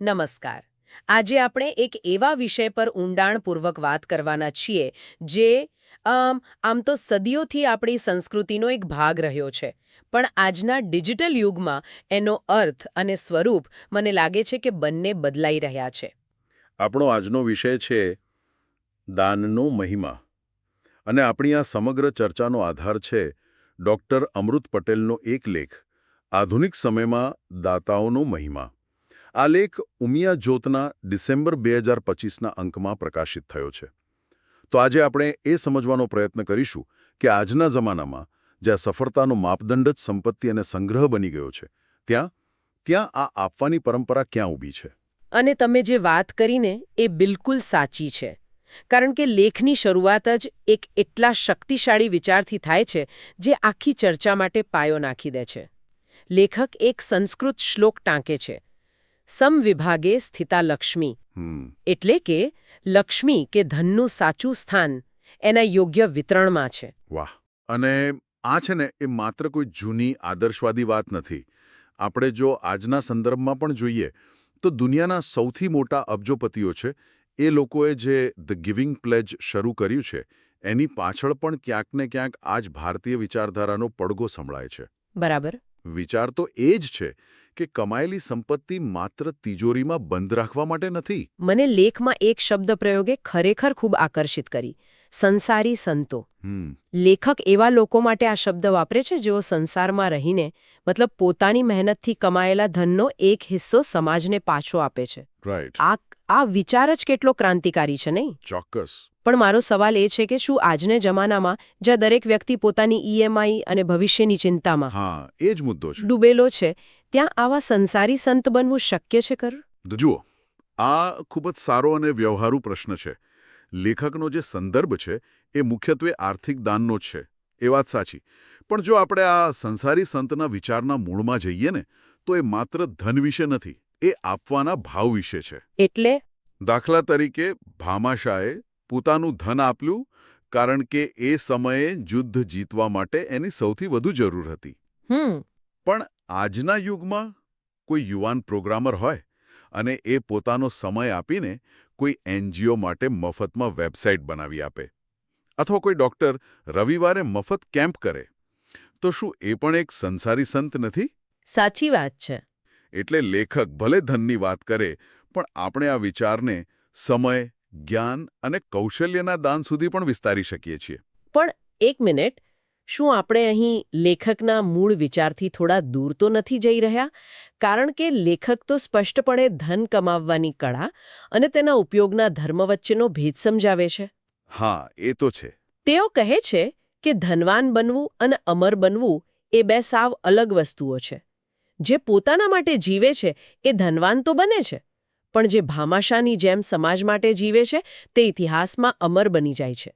નમસ્કાર. આજે આપણે એક એવા વિષય પર ઊંડાણપૂર્વક વાત કરવાના છીએ જે આમ તો સદીઓથી આપણી સંસ્કૃતિનો એક ભાગ રહ્યો છે, પણ આજના ડિજિટલ યુગમાં એનો અર્થ અને સ્વરૂપ મને લાગે છે કે બંને બદલાઈ રહ્યા છે. આપણો આજનો વિષય છે દાનનો મહિમા અને આપણી આ સમગ્ર ચર્ચાનો આધાર છે ડૉક્ટર અમૃત પટેલનો એક લેખ આધુનિક સમયમાં દાતાઓનો મહિમા. આ લેખ ઉમિયા જ્યોતના ડિસેમ્બર 2025ના અંકમાં પ્રકાશિત થયો છે. તો આજે આપણે એ સમજવાનો પ્રયત્ન કરીશું કે આજના જમાનામાં જ્યાં સફળતાનો માપદંડ જ સંપત્તિ અને સંગ્રહ બની ગયો છે ત્યાં આ આપવાની પરંપરા ક્યાં ઊભી છે. અને તમે જે વાત કરીને એ બિલકુલ સાચી છે. કારણ કે લેખની શરૂઆત જ એક એટલા શક્તિશાળી વિચારથી થાય છે જે આખી ચર્ચા માટે પાયો નાખી દે છે. લેખક એક સંસ્કૃત શ્લોક ટાંકે છે, સમવિભાગે સ્થિતા લક્ષ્મી. એટલે કે લક્ષ્મી કે ધનનું સાચું સ્થાન એના યોગ્ય વિતરણમાં છે. વાહ! અને આ છે ને એ માત્ર કોઈ જૂની આદર્શવાદી વાત નથી. આપણે જો આજના સંદર્ભમાં પણ જોઈએ તો દુનિયાના સૌથી મોટા અબજોપતિઓ છે એ લોકોએ જે ધ ગિવિંગ પ્લેજ શરૂ કર્યું છે એની પાછળ પણ ક્યાંક ને ક્યાંક આ જ ભારતીય વિચારધારાનો પડઘો સંભળાય છે. બરાબર. વિચાર તો એ જ છે કે કમાયેલી સંપત્તિ માત્ર તિજોરીમાં બંધ રાખવા માટે નથી. મને લેખમાં એક શબ્દ પ્રયોગે ખરેખર ખૂબ આકર્ષિત કરી, સંસારી સંતો. લેખક એવા લોકો માટે આ શબ્દ વાપરે છે જેઓ સંસારમાં રહીને મતલબ પોતાની મહેનતથી કમાયેલા ધનનો એક હિસ્સો સમાજને પાછો આપે છે. રાઈટ. આ વિચાર જ કેટલો ક્રાંતિકારી છે નહીં? ચોક્કસ. પણ મારો સવાલ એ છે કે શું આજના જમાનામાં જ્યાં દરેક વ્યક્તિ પોતાની ઈએમઆઈ અને ભવિષ્યની ચિંતામાં હા, એ જ મુદ્દો છે. ડૂબેલો છે, ત્યાં આવા સંસારી સંત બનવું શક્ય છે ખરું? જુઓ, આ ખૂબ જ સારો અને વ્યવહારુ પ્રશ્ન છે. લેખકનો જે સંદર્ભ છે એ મુખ્યત્વે આર્થિક દાનનો જ છે, એ વાત સાચી. પણ જો આપણે આ સંસારી સંતના વિચારના મૂળમાં જઈએ ને તો એ માત્ર ધન વિશે નથી, એ આપવાના ભાવ વિશે છે. એટલે દાખલા તરીકે ભામાશાહે પોતાનું ધન આપ્યું કારણ કે એ સમયે યુદ્ધ જીતવા માટે એની સૌથી વધુ જરૂર હતી. પણ આજના યુગમાં કોઈ યુવાન પ્રોગ્રામર હોય અને એ પોતાનો સમય આપીને કોઈ એનજીઓ માટે મફતમાં વેબસાઇટ બનાવી આપે, અથવા કોઈ ડૉક્ટર રવિવારે મફત કેમ્પ કરે, તો શું એ પણ એક સંસારી સંત નથી? સાચી વાત છે. એટલે લેખક ભલે ધનની વાત કરે, પણ આપણે આ વિચારને સમય, જ્ઞાન અને કૌશલ્યના દાન સુધી પણ વિસ્તારી શકીએ છીએ. પણ એક મિનિટ, શું આપણે અહીં લેખકના મૂળ વિચારથી થોડા દૂર તો નથી જઈ રહ્યા? કારણ કે લેખક તો સ્પષ્ટપણે ધન કમાવવાની કળા અને તેના ઉપયોગના ધર્મ વચ્ચેનો ભેદ સમજાવે છે. હા, એ તો છે. તેઓ કહે છે કે ધનવાન બનવું અને અમર બનવું એ બે સાવ અલગ વસ્તુઓ છે. જે પોતાના માટે જીવે છે એ ધનવાન તો બને છે, પણ જે ભામાશાની જેમ સમાજ માટે જીવે છે તે ઇતિહાસમાં અમર બની જાય છે.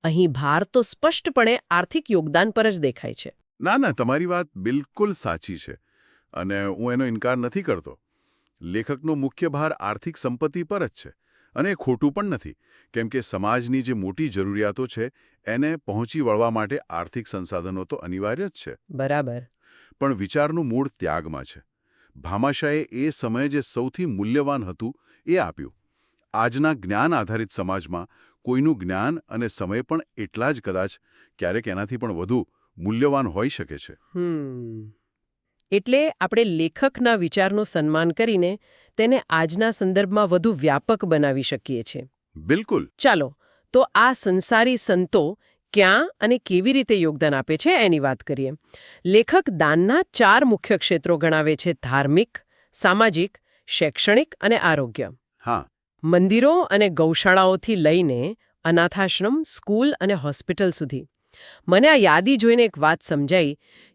અહીં ભાર તો સ્પષ્ટપણે આર્થિક યોગદાન પર જ દેખાય છે. ના, તમારી વાત બિલકુલ સાચી છે અને હું એનો ઇનકાર નથી કરતો. લેખકનો મુખ્ય ભાર આર્થિક સંપત્તિ પર જ છે અને એ ખોટું પણ નથી, કેમ કે સમાજની જે મોટી જરૂરિયાતો છે એને પહોંચી વળવા માટે આર્થિક સંસાધનો તો અનિવાર્ય જ છે. બરાબર. પણ વિચારનું મૂળ ત્યાગમાં છે. ભામાશાહે એ સમયે જે સૌથી મૂલ્યવાન હતું એ આપ્યું. આજના જ્ઞાન આધારિત સમાજમાં કોઈનું જ્ઞાન અને સમય પણ એટલા જ, કદાચ ક્યારેક એનાથી પણ વધુ મૂલ્યવાન હોઈ શકે છે. એટલે આપણે લેખકના વિચારનું સન્માન કરીને તેને આજના સંદર્ભમાં વધુ વ્યાપક બનાવી શકીએ છીએ. બિલકુલ. ચાલો, તો આ સંસારી સંતો ક્યાં અને કેવી રીતે યોગદાન આપે છે એની વાત કરીએ. લેખક દાનના 4 મુખ્ય ક્ષેત્રો ગણાવે છે: ધાર્મિક, સામાજિક, શૈક્ષણિક અને આરોગ્ય. હા. મંદિરો અને ગૌશાળાઓથી લઈને અનાથાશ્રમ, સ્કૂલ અને હોસ્પિટલ સુધી. મને આ યાદી જોઈને એક વાત સમજાઈ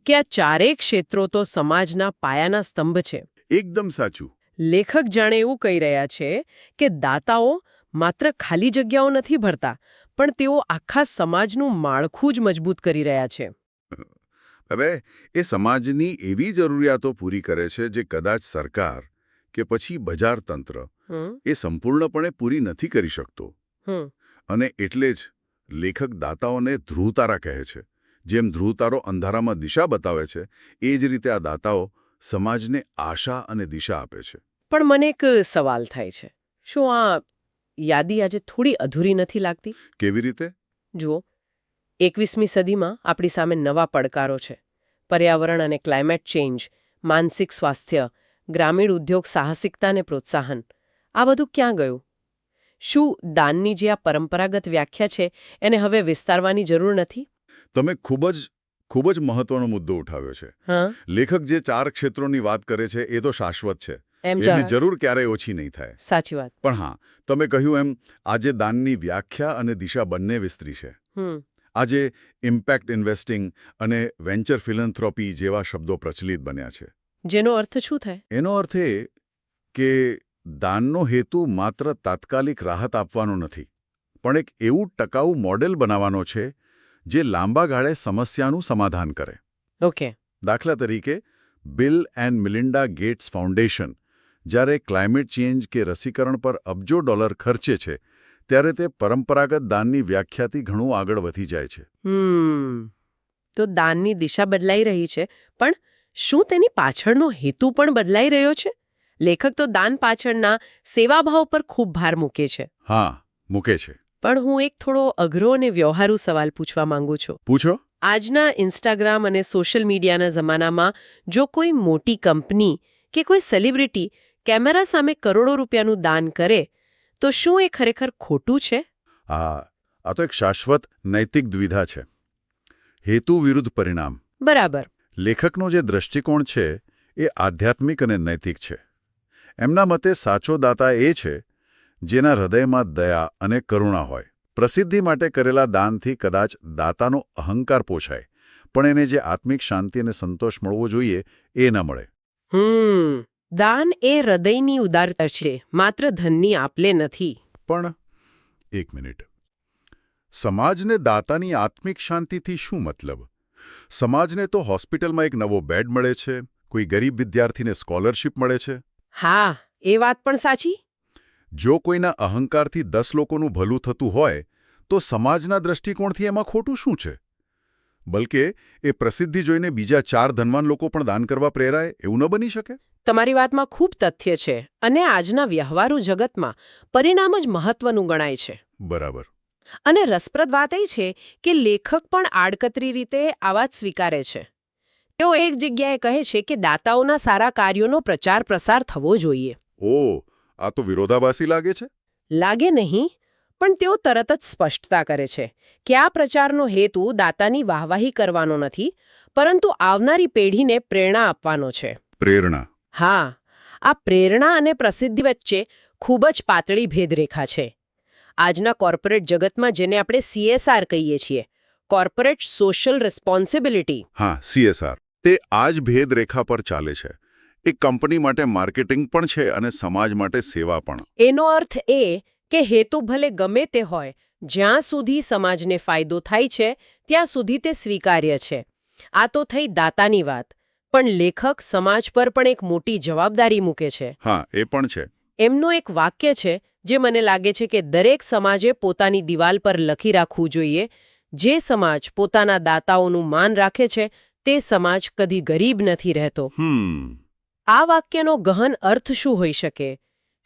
કે આ ચારેય ક્ષેત્રો તો સમાજના પાયાના સ્તંભ છે. એકદમ સાચું. લેખક જાણે એવું કહી રહ્યા છે કે દાતાઓ માત્ર ખાલી જગ્યાઓ નથી ભરતા, પણ તેઓ આખા સમાજનું માળખું જ મજબૂત કરી રહ્યા છે. હવે એ સમાજની એવી જરૂરિયાતો પૂરી કરે છે જે કદાચ સરકાર કે પછી બજાર તંત્ર એ સંપૂર્ણપણે પૂરી નથી કરી શકતો. અને એટલે જ લેખક દાતાઓને ધ્રુવતારા કહે છે. જેમ ધ્રુવતારો અંધારામાં દિશા બતાવે છે, એ જ રીતે આ દાતાઓ સમાજને આશા અને દિશા આપે છે. પણ મને એક સવાલ થાય છે, શું આ યાદી આજે થોડી અધૂરી નથી લાગતી? કેવી રીતે? જુઓ, 21મી સદીમાં આપણી સામે નવા પડકારો છે. પર્યાવરણ અને ક્લાઇમેટ ચેન્જ, માનસિક સ્વાસ્થ્ય, ગ્રામીણ ઉદ્યોગ સાહસિકતાને પ્રોત્સાહન. આ બધું ક્યાં ગયું? શું દાનની જે આ પરંપરાગત વ્યાખ્યા છે એને હવે વિસ્તારવાની જરૂર નથી? તમે ખૂબ જ મહત્વનો મુદ્દો ઉઠાવ્યો છે. હા, લેખક જે 4 ક્ષેત્રોની વાત કરે છે એ તો શાશ્વત છે. એમ એની જરૂર ક્યારેય ઓછી નહીં થાય. સાચી વાત. પણ હા, તમે કહ્યું એમ આજે દાનની વ્યાખ્યા અને દિશા બંને વિસ્તરી છે. આજે ઇમ્પેક્ટ ઇન્વેસ્ટિંગ અને વેન્ચર ફિલન્થ્રોપી જેવા શબ્દો પ્રચલિત બન્યા છે. જેનો અર્થ શું થાય? એનો અર્થ એ કે દાનનો હેતુ માત્ર તાત્કાલિક રાહત આપવાનો નથી, પણ એક એવું ટકાઉ મોડેલ બનાવવાનો છે જે લાંબા ગાળે સમસ્યાનું સમાધાન કરે. ઓકે. દાખલા તરીકે Bill and Melinda Gates Foundation જ્યારે ક્લાઇમેટ ચેન્જ કે રસીકરણ પર અબજો ડોલર ખર્ચે છે ત્યારે તે પરંપરાગત દાનની વ્યાખ્યાથી ઘણું આગળ વધી જાય છે. તો દાનની દિશા બદલાઈ રહી છે, પણ શું તેની પાછળનો હેતુ પણ બદલાઈ રહ્યો છે? લેખક તો દાન પાછળના સેવાભાવ પર ખૂબ ભાર મૂકે છે. હા, મૂકે છે. પણ હું એક થોડો અઘરો અને વ્યવહારુ સવાલ પૂછવા માંગુ છું. પૂછો. આજના ઇન્સ્ટાગ્રામ અને સોશિયલ મીડિયાના જમાનામાં જો કોઈ મોટી કંપની કે કોઈ સેલિબ્રિટી કેમેરા સામે કરોડો રૂપિયાનું દાન કરે તો શું એ ખરેખર ખોટું છે? આ તો એક શાશ્વત નૈતિક દ્વિધા છે. હેતુ વિરુદ્ધ પરિણામ. બરાબર. લેખકનો જે દૃષ્ટિકોણ છે એ આધ્યાત્મિક અને નૈતિક છે. એમના મતે સાચો દાતા એ છે જેના હૃદયમાં દયા અને કરુણા હોય. પ્રસિદ્ધિ માટે કરેલા દાનથી કદાચ દાતાનો અહંકાર પોષાય, પણ એને જે આત્મિક શાંતિ અને સંતોષ મળવો જોઈએ એ ન મળે. દાન એ હૃદયની ઉદારતા છે, માત્ર ધનની આપલે નથી. પણ એક મિનિટ, સમાજને દાતાની આત્મિક શાંતિથી શું મતલબ? સમાજને તો હોસ્પિટલમાં એક નવો બેડ મળે છે, કોઈ ગરીબ વિદ્યાર્થીને સ્કોલરશિપ મળે છે. હા, એ વાત પણ સાચી. જો કોઈના અહંકારથી 10 લોકોનું ભલું થતું હોય તો સમાજના દૃષ્ટિકોણથી એમાં ખોટું શું છે? બલકે એ પ્રસિદ્ધિ જોઈને બીજા 4 ધનવાન લોકો પણ દાન કરવા પ્રેરાય એવું ન બની શકે? તમારી વાતમાં ખૂબ તથ્ય છે, અને આજના વ્યવહારુ જગતમાં પરિણામ જ મહત્વનું ગણાય છે. બરાબર. અને રસપ્રદ વાત એ છે કે લેખક પણ આડકતરી રીતે આ વાત સ્વીકારે છે. તેઓ એક જગ્યાએ કહે છે કે દાતાઓના સારા કાર્યોનો પ્રચાર પ્રસાર થવો જોઈએ. આ તો વિરોધાભાસી લાગે છે. લાગે નહીં, પણ તેઓ તરત જ સ્પષ્ટતા કરે છે કે આ પ્રચારનો હેતુ દાતાની વાહવાહી કરવાનો નથી, પરંતુ આવનારી પેઢીને પ્રેરણા આપવાનો છે. પ્રેરણા. હા, આ પ્રેરણા અને પ્રસિદ્ધિ વચ્ચે ખૂબ જ પાતળી ભેદરેખા છે. આજના કોર્પોરેટ જગતમાં જેને આપણે CSR કહીએ છીએ, કોર્પોરેટ સોશિયલ રિસ્પોન્સિબિલિટી. હા, CSR. તે આ જ ભેદરેખા પર ચાલે છે. એક કંપની માટે માર્કેટિંગ પણ છે અને સમાજ માટે સેવા પણ. એનો અર્થ એ કે હેતુ ભલે ગમે તે હોય, જ્યાં સુધી સમાજને ફાયદો થાય છે ત્યાં સુધી તે સ્વીકાર્ય છે. આ તો થઈ દાતાની વાત, પણ લેખક સમાજ પર પણ એક મોટી જવાબદારી મૂકે છે. હા, એ પણ છે. એમનું એક વાક્ય છે જે મને લાગે છે કે દરેક સમાજે પોતાની દિવાલ પર લખી રાખવું જોઈએ. જે સમાજ પોતાના દાતાઓનું માન રાખે છે તે સમાજ કદી ગરીબ નથી રહેતો. આ વાક્યનો ગહન અર્થ શું હોઈ શકે?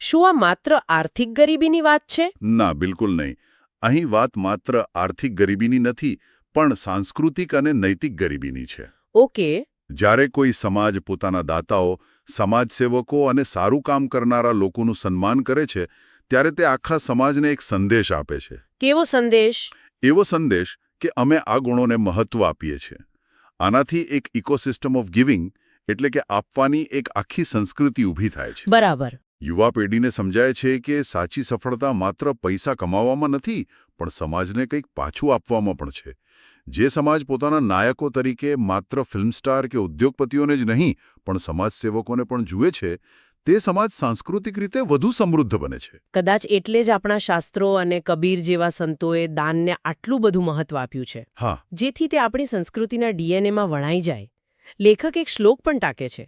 શું આ માત્ર આર્થિક ગરીબીની વાત છે? ના, બિલકુલ નહીં. અહીં વાત માત્ર આર્થિક ગરીબીની નથી, પણ સાંસ્કૃતિક અને નૈતિક ગરીબીની છે. ઓકે. જ્યારે કોઈ સમાજ પોતાના દાતાઓ, સમાજસેવકો અને સારું કામ કરનારા લોકોનું સન્માન કરે છે, ત્યારે તે આખા સમાજને એક સંદેશ આપે છે. કેવો સંદેશ? એવો સંદેશ કે અમે આ ગુણોને મહત્વ આપીએ છીએ. આનાથી એક ઇકોસિસ્ટમ ઓફ ગિવિંગ એટલે કે આપવાની એક આખી સંસ્કૃતિ ઊભી થાય છે. બરાબર. યુવા પેઢીને સમજાય છે કે સાચી સફળતા માત્ર પૈસા કમાવામાં નથી, પણ સમાજને કંઈક પાછું આપવામાં પણ છે. જે સમાજ પોતાના નાયકો તરીકે માત્ર ફિલ્મ સ્ટાર કે ઉદ્યોગપતિઓને જ નહીં, પણ સમાજસેવકોને પણ જુએ છે, તે સમાજ સાંસ્કૃતિક રીતે વધુ સમૃદ્ધ બને છે. કદાચ એટલે જ આપણા શાસ્ત્રો અને કબીર જેવા સંતોએ દાનને આટલું બધું મહત્વ આપ્યું છે. હા. જેથી તે આપણી સંસ્કૃતિના DNAમાં વણાઈ જાય. લેખક એક શ્લોક પણ ટાંકે છે,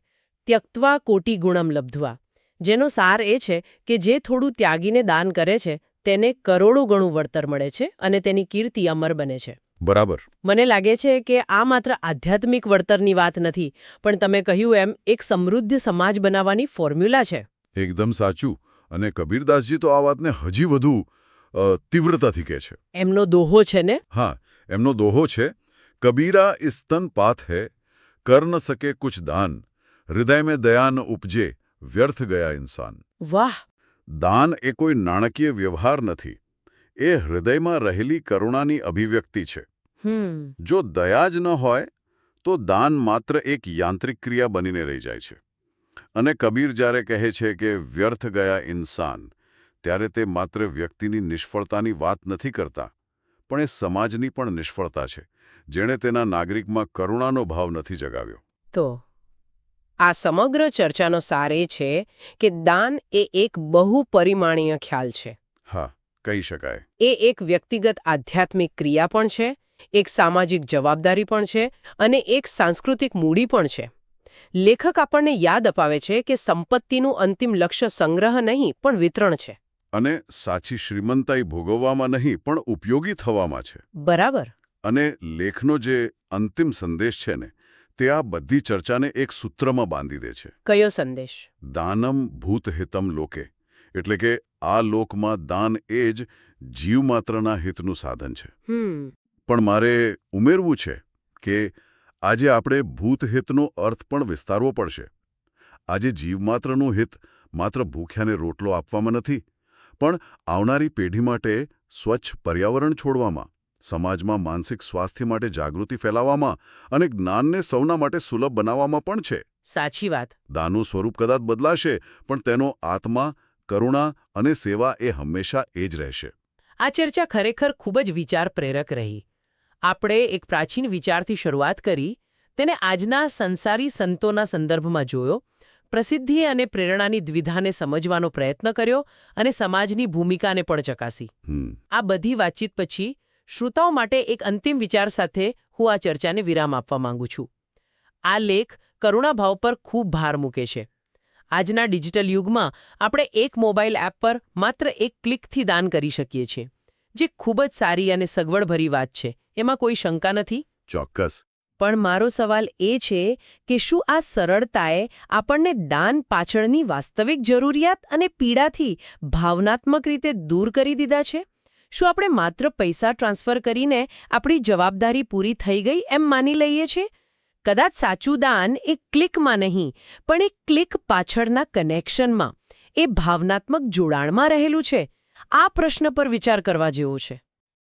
ત્યક્ત્વા કોટિ ગુણમ લબ્ધ્વા, જેનો સાર એ છે કે જે થોડું ત્યાગીને દાન કરે છે તેને કરોડો ગણું વળતર મળે છે અને તેની કીર્તિ અમર બને છે. બરાબર. મને લાગે છે કે આ માત્ર આધ્યાત્મિક વળતરની વાત નથી, પણ તમે કહ્યું એમ એક સમૃદ્ધ સમાજ બનાવવાની ફોર્મ્યુલા છે. એકદમ સાચું. અને કબીરદાસજી તો આ વાતને હજી વધુ તીવ્રતાથી કહે છે. એમનો દોહો છે ને? હા, એમનો દોહો છે, કબીરા ઇસ્તન પાથ હૈ, કર ન સકે કુછ દાન, હૃદય મેં દયા ન ઉપજે, વ્યર્થ ગયા ઇન્સાન. વાહ! દાન એ કોઈ નાણાકીય વ્યવહાર નથી. એ હૃદયમાં રહેલી કરુણાની અભિવ્યક્તિ છે. જો દયા જ ન હોય તો દાન માત્ર એક યાંત્રિક ક્રિયા બનીને રહી જાય છે. અને કબીર જ્યારે કહે છે કે વ્યર્થ ગયા ઇન્સાન, ત્યારે તે માત્ર વ્યક્તિની નિષ્ફળતાની વાત નથી કરતા, પણ એ સમાજની પણ નિષ્ફળતા છે, જેણે તેના નાગરિકમાં કરુણાનો ભાવ નથી જગાવ્યો. તો આ સમગ્ર ચર્ચાનો સાર એ છે કે દાન એ એક બહુપરિમાણીય ખ્યાલ છે. હા, કહી શકાય. એ એક વ્યક્તિગત આધ્યાત્મિક ક્રિયા પણ છે, એક સામાજિક જવાબદારી પણ છે અને એક સાંસ્કૃતિક મૂડી પણ છે. લેખક આપણને યાદ અપાવે છે કે સંપત્તિનું અંતિમ લક્ષ્ય સંગ્રહ નહીં પણ વિતરણ છે. અને સાચી શ્રીમંતાઈ ભોગવવામાં નહીં પણ ઉપયોગી થવામાં છે. બરાબર. અને લેખનો જે અંતિમ સંદેશ છે ને, તે આ બધી ચર્ચાને એક સૂત્રમાં બાંધી દે છે. કયો સંદેશ? દાનમ ભૂતહિતમ લોકે. એટલે કે આ લોકમાં દાન એ જ જીવમાત્રના હિતનું સાધન છે. પણ મારે ઉમેરવું છે કે આજે આપણે ભૂતહિતનો અર્થ પણ વિસ્તારવો પડશે. આજે જીવમાત્રનું હિત માત્ર ભૂખ્યાને રોટલો આપવામાં નથી, પણ આવનારી પેઢી માટે સ્વચ્છ પર્યાવરણ છોડવામાં, સમાજમાં માનસિક સ્વાસ્થ્ય માટે જાગૃતિ ફેલાવવામાં અને જ્ઞાનને સૌના માટે સુલભ બનાવવામાં પણ છે. સાચી વાત. દાનનું સ્વરૂપ કદાચ બદલાશે, પણ તેનો આત્મા, કરુણા અને સેવા એ હંમેશા એ જ રહેશે. આ ચર્ચા ખરેખર ખૂબ જ વિચાર પ્રેરક રહી. આપણે એક પ્રાચીન વિચારથી શરૂઆત કરી, તેને આજના સંસારી સંતોના સંદર્ભમાં જોયો, પ્રસિદ્ધિ અને પ્રેરણાની દ્વિધાને સમજવાનો પ્રયત્ન કર્યો અને સમાજની ભૂમિકાને પણ ચકાસી. આ બધી વાતચીત પછી શ્રોતાઓ માટે એક અંતિમ વિચાર સાથે હું આ ચર્ચાને વિરામ આપવા માંગુ છું. આ લેખ કરુણાભાવ પર ખૂબ ભાર મૂકે છે. આજના ડિજિટલ યુગમાં આપણે એક મોબાઈલ એપ પર માત્ર એક ક્લિકથી દાન કરી શકીએ છીએ, જે ખૂબ જ સારી અને સગવડભરી વાત છે, એમાં કોઈ શંકા નથી. ચોક્કસ. પણ મારો સવાલ એ છે કે શું આ સરળતાએ આપણને દાન પાછળની વાસ્તવિક જરૂરિયાત અને પીડાથી ભાવનાત્મક રીતે દૂર કરી દીધા છે? શું આપણે માત્ર પૈસા ટ્રાન્સફર કરીને આપણી જવાબદારી પૂરી થઈ ગઈ એમ માની લઈએ છીએ? કદાચ સાચું દાન એક ક્લિકમાં નહીં, પણ એક ક્લિક પાછળના કનેક્શનમાં, એ ભાવનાત્મક જોડાણમાં રહેલું છે. આ પ્રશ્ન પર વિચાર કરવા જેવો છે.